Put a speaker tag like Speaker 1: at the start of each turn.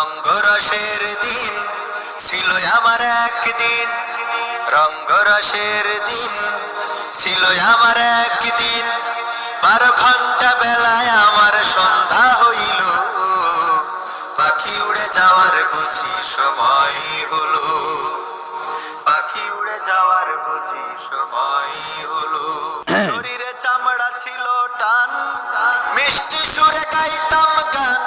Speaker 1: রঙ্গরসের দিন ছিল আমার একদিন, রঙ্গরসের দিন ছিল আমার একদিন। 12 ঘন্টা বেলায় আমার সন্ধ্যা হইল, পাখি উড়ে যাওয়ার বুঝি সময় হলো, পাখি উড়ে যাওয়ার বুঝি সময় হলো। শরীরে চামড়া ছিল টান, মিষ্টি সুরে গাইতাম গান,